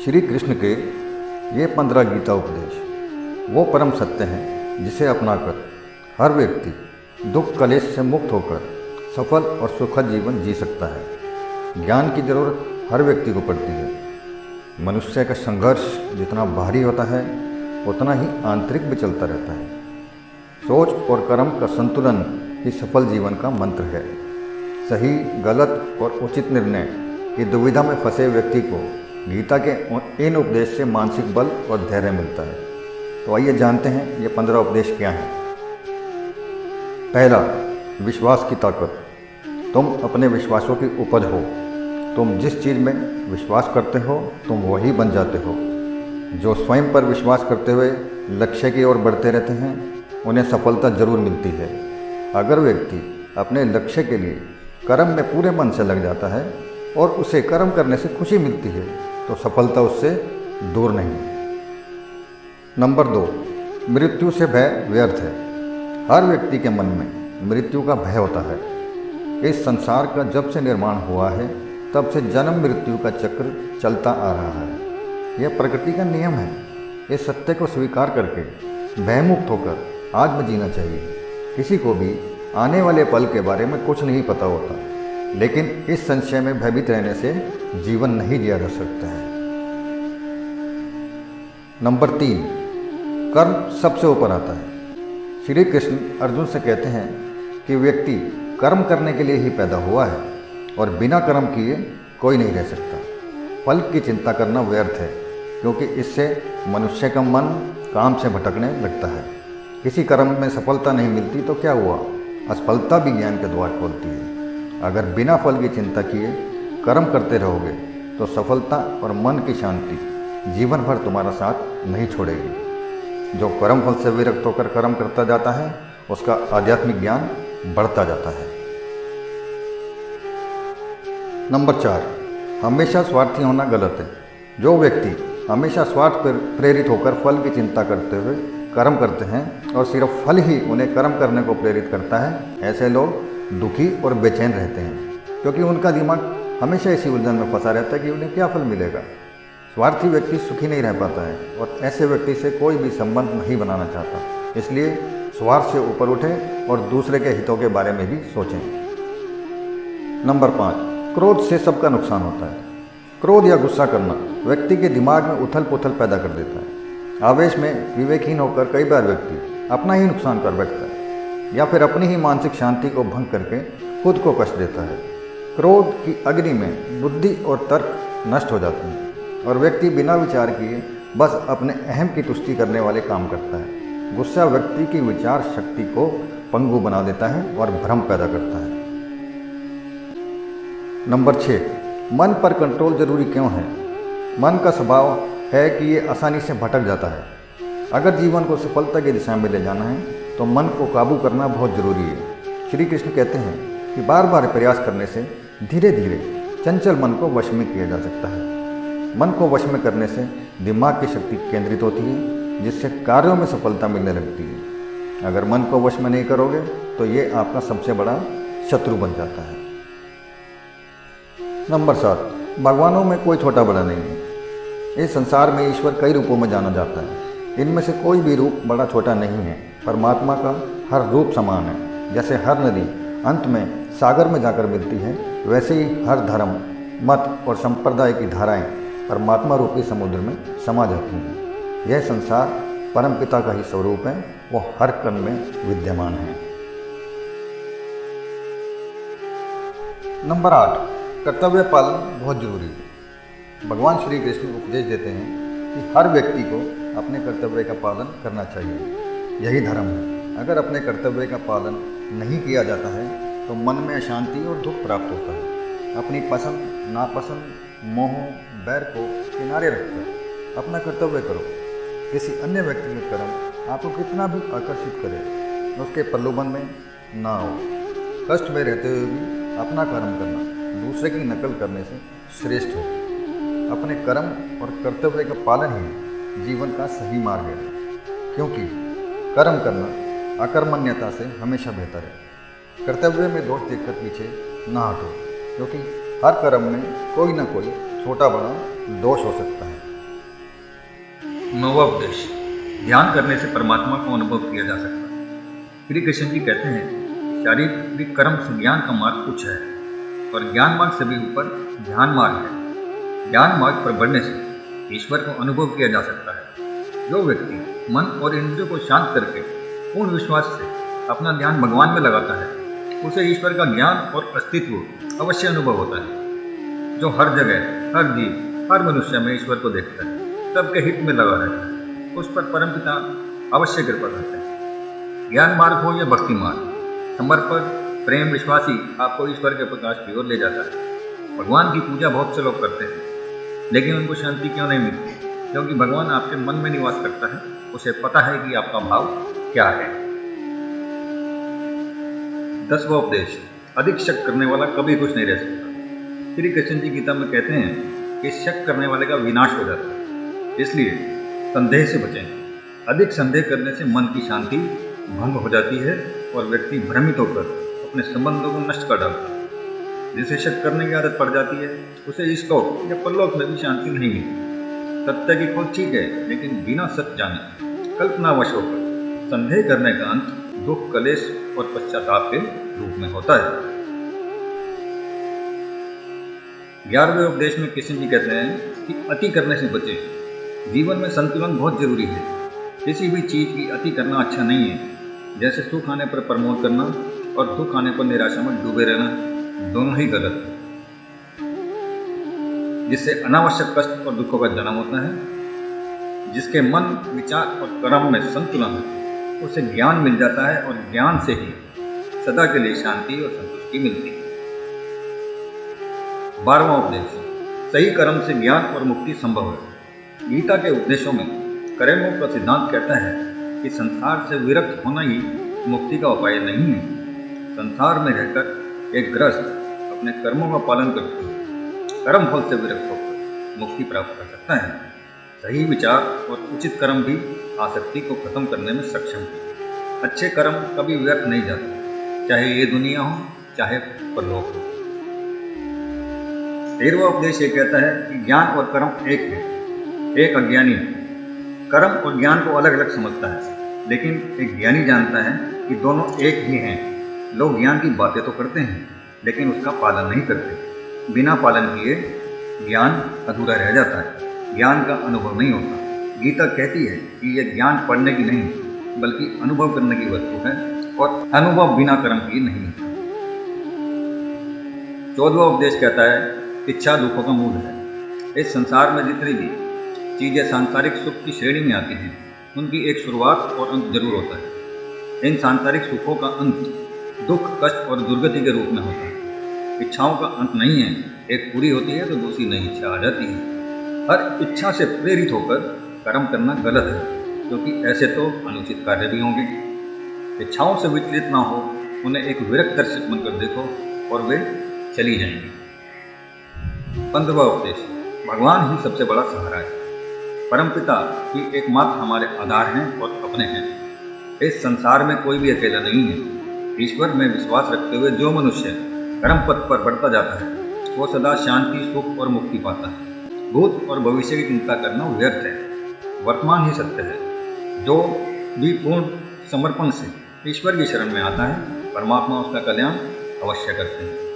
श्री कृष्ण के ये 15 गीता उपदेश वो परम सत्य हैं जिसे अपनाकर हर व्यक्ति दुख कलेश से मुक्त होकर सफल और सुखद जीवन जी सकता है। ज्ञान की जरूरत हर व्यक्ति को पड़ती है। मनुष्य का संघर्ष जितना बाहरी होता है उतना ही आंतरिक भी चलता रहता है। सोच और कर्म का संतुलन ही सफल जीवन का मंत्र है। सही गलत और उचित निर्णय की दुविधा में फंसे व्यक्ति को गीता के इन उपदेश से मानसिक बल और धैर्य मिलता है। तो आइए जानते हैं ये 15 उपदेश क्या हैं। पहला, विश्वास की ताकत। तुम अपने विश्वासों की उपज हो। तुम जिस चीज़ में विश्वास करते हो तुम वही बन जाते हो। जो स्वयं पर विश्वास करते हुए लक्ष्य की ओर बढ़ते रहते हैं उन्हें सफलता जरूर मिलती है। अगर व्यक्ति अपने लक्ष्य के लिए कर्म में पूरे मन से लग जाता है और उसे कर्म करने से खुशी मिलती है तो सफलता उससे दूर नहीं। नंबर 2, मृत्यु से भय व्यर्थ है। हर व्यक्ति के मन में मृत्यु का भय होता है। इस संसार का जब से निर्माण हुआ है तब से जन्म मृत्यु का चक्र चलता आ रहा है। यह प्रकृति का नियम है। इस सत्य को स्वीकार करके भयमुक्त होकर आज में जीना चाहिए। किसी को भी आने वाले पल के बारे में कुछ नहीं पता होता, लेकिन इस संशय में भयभीत रहने से जीवन नहीं जिया जा सकता है। नंबर 3, कर्म सबसे ऊपर आता है। श्री कृष्ण अर्जुन से कहते हैं कि व्यक्ति कर्म करने के लिए ही पैदा हुआ है और बिना कर्म किए कोई नहीं रह सकता। फल की चिंता करना व्यर्थ है, क्योंकि इससे मनुष्य का मन काम से भटकने लगता है। किसी कर्म में सफलता नहीं मिलती तो क्या हुआ, असफलता भी ज्ञान के द्वार खोलती है। अगर बिना फल की चिंता किए कर्म करते रहोगे तो सफलता और मन की शांति जीवन भर तुम्हारा साथ नहीं छोड़ेगी। जो कर्म फल से विरक्त होकर कर्म करता जाता है उसका आध्यात्मिक ज्ञान बढ़ता जाता है। नंबर 4, हमेशा स्वार्थी होना गलत है। जो व्यक्ति हमेशा स्वार्थ पर प्रेरित होकर फल की चिंता करते हुए कर्म करते हैं और सिर्फ फल ही उन्हें कर्म करने को प्रेरित करता है, ऐसे लोग दुखी और बेचैन रहते हैं, क्योंकि उनका दिमाग हमेशा इसी उलझन में फंसा रहता है कि उन्हें क्या फल मिलेगा। स्वार्थी व्यक्ति सुखी नहीं रह पाता है और ऐसे व्यक्ति से कोई भी संबंध नहीं बनाना चाहता। इसलिए स्वार्थ से ऊपर उठें और दूसरे के हितों के बारे में भी सोचें। नंबर 5, क्रोध से सबका नुकसान होता है। क्रोध या गुस्सा करना व्यक्ति के दिमाग में उथल पुथल पैदा कर देता है। आवेश में विवेकहीन होकर कई बार व्यक्ति अपना ही नुकसान कर बैठता है या फिर अपनी ही मानसिक शांति को भंग करके खुद को कष्ट देता है। क्रोध की अग्नि में बुद्धि और तर्क नष्ट हो जाते हैं और व्यक्ति बिना विचार किए बस अपने अहम की तुष्टि करने वाले काम करता है। गुस्सा व्यक्ति की विचार शक्ति को पंगु बना देता है और भ्रम पैदा करता है। नंबर 6, मन पर कंट्रोल जरूरी क्यों है। मन का स्वभाव है कि ये आसानी से भटक जाता है। अगर जीवन को सफलता की दिशा में ले जाना है तो मन को काबू करना बहुत जरूरी है। श्री कृष्ण कहते हैं कि बार बार प्रयास करने से धीरे धीरे चंचल मन को वश में किया जा सकता है। मन को वश में करने से दिमाग की शक्ति केंद्रित होती है, जिससे कार्यों में सफलता मिलने लगती है। अगर मन को वश में नहीं करोगे तो ये आपका सबसे बड़ा शत्रु बन जाता है। नंबर 7, भगवानों में कोई छोटा बड़ा नहीं है। इस संसार में ईश्वर कई रूपों में जाना जाता है। इनमें से कोई भी रूप बड़ा छोटा नहीं है। परमात्मा का हर रूप समान है। जैसे हर नदी अंत में सागर में जाकर मिलती है, वैसे ही हर धर्म, मत और संप्रदाय की धाराएं परमात्मा रूपी समुद्र में समा जाती हैं। यह संसार परमपिता का ही स्वरूप है। वो हर कण में विद्यमान है। नंबर 8, कर्तव्य पालन बहुत जरूरी है। भगवान श्री कृष्ण उपदेश देते हैं कि हर व्यक्ति को अपने कर्तव्य का पालन करना चाहिए। यही धर्म है। अगर अपने कर्तव्य का पालन नहीं किया जाता है तो मन में अशांति और दुख प्राप्त होता है। अपनी पसंद नापसंद, मोह, बैर को किनारे रखकर अपना कर्तव्य करो। किसी अन्य व्यक्ति के कर्म आपको कितना भी आकर्षित करे, उसके प्रलोभन में ना आओ। कष्ट में रहते हुए भी अपना कर्म करना दूसरे की नकल करने से श्रेष्ठ है। अपने कर्म और कर्तव्य का पालन ही जीवन का सही मार्ग है, क्योंकि कर्म करना अकर्मण्यता से हमेशा बेहतर है। कर्तव्य में दोष देखकर पीछे ना हटो, क्योंकि हर कर्म में कोई ना कोई छोटा बड़ा दोष हो सकता है। नौवा उपदेश। ध्यान करने से परमात्मा को अनुभव किया जा सकता है। श्री कृष्ण जी कहते हैं, शारीरिक कर्म से ज्ञान का मार्ग उच्च है और ज्ञान मार्ग से भी ऊपर ध्यान मार्ग है। ज्ञान मार्ग पर बढ़ने से ईश्वर को अनुभव किया जा सकता है। जो व्यक्ति मन और इंद्रियों को शांत करके पूर्ण विश्वास से अपना ध्यान भगवान में लगाता है, उसे ईश्वर का ज्ञान और अस्तित्व अवश्य अनुभव होता है। जो हर जगह, हर जीव, हर मनुष्य में ईश्वर को देखता है, सबके हित में लगा रहता है, उस पर परमपिता अवश्य कृपा करते हैं। ज्ञान मार्ग हो या भक्ति मार्ग, समर्पण, प्रेम, विश्वास ही आपको ईश्वर के प्रकाश की ओर ले जाता है। भगवान की पूजा बहुत से लोग करते हैं, लेकिन उनको शांति क्यों नहीं मिलती? क्योंकि भगवान आपके मन में निवास करता है, उसे पता है कि आपका भाव क्या है। 10वां उपदेश। अधिक शक करने वाला कभी खुश नहीं रह सकता। श्री कृष्ण जी गीता में कहते हैं कि शक करने वाले का विनाश हो जाता है। इसलिए संदेह से बचें। अधिक संदेह करने से मन की शांति भंग हो जाती है और व्यक्ति भ्रमित होकर अपने संबंधों को नष्ट कर डालता है। जिसे शक करने की आदत पड़ जाती है, उसे इहलोक या परलोक में भी शांति नहीं मिलती। सत्य की खोज ठीक है, लेकिन बिना सत्य जाने कल्पनावश होकर संदेह करने का अंत दुख, कलेश और पश्चाताप के रूप में होता है। 11वें उपदेश में कृष्ण जी कहते हैं कि अति करने से बचें। जीवन में संतुलन बहुत जरूरी है। किसी भी चीज़ की अति करना अच्छा नहीं है। जैसे सुख आने पर प्रमोद करना और दुख आने पर निराशा में डूबे रहना, दोनों ही गलत है। जिससे अनावश्यक कष्ट और दुखों का जन्म होता है। जिसके मन, विचार और कर्म में संतुलन है, उसे ज्ञान मिल जाता है और ज्ञान से ही सदा के लिए शांति और संतुष्टि मिलती है। 12वां उपदेश। सही कर्म से ज्ञान और मुक्ति संभव है। गीता के उपदेशों में कर्मों का सिद्धांत कहता है कि संसार से विरक्त होना ही मुक्ति का उपाय नहीं है। संसार में रहकर एक गृहस्थ अपने कर्मों का पालन करते हुए कर्म फल से विरक्त होकर मुक्ति प्राप्त कर सकता है। सही विचार और उचित कर्म भी आसक्ति को खत्म करने में सक्षम है। अच्छे कर्म कभी व्यर्थ नहीं जाते, चाहे ये दुनिया हो चाहे परलोक हो। 13वां उपदेश ये कहता है कि ज्ञान और कर्म एक है। एक अज्ञानी कर्म और ज्ञान को अलग अलग समझता है, लेकिन एक ज्ञानी जानता है कि दोनों एक ही हैं। लोग ज्ञान की बातें तो करते हैं, लेकिन उसका पालन नहीं करते। बिना पालन किए ज्ञान अधूरा रह जाता है, ज्ञान का अनुभव नहीं होता। गीता कहती है कि यह ज्ञान पढ़ने की नहीं, बल्कि अनुभव करने की वस्तु है और अनुभव बिना कर्म किए नहीं होता। 14वां उपदेश कहता है, इच्छा दुखों का मूल है। इस संसार में जितनी भी चीज़ें सांसारिक सुख की श्रेणी में आती हैं, उनकी एक शुरुआत और अंत जरूर होता है। इन सांसारिक सुखों का अंत दुख, कष्ट और दुर्गति के रूप में होता है। इच्छाओं का अंत नहीं है, एक पूरी होती है तो दूसरी नई इच्छा आ जाती है। हर इच्छा से प्रेरित होकर कर्म करना गलत है, क्योंकि ऐसे तो अनुचित कार्य भी होंगे। इच्छाओं से विचलित ना हो, उन्हें एक विरक्त दर्शक बनकर देखो और वे चली जाएंगी। 15वां उपदेश। भगवान ही सबसे बड़ा सहारा है। परमपिता ही एकमात्र हमारे आधार हैं और अपने हैं। इस संसार में कोई भी अकेला नहीं है। ईश्वर में विश्वास रखते हुए जो मनुष्य कर्म पथ पर बढ़ता जाता है, वो सदा शांति, सुख और मुक्ति पाता है। भूत और भविष्य की चिंता करना व्यर्थ है। वर्तमान ही सत्य है। जो भी पूर्ण समर्पण से ईश्वर की शरण में आता है, परमात्मा उसका कल्याण अवश्य करते हैं।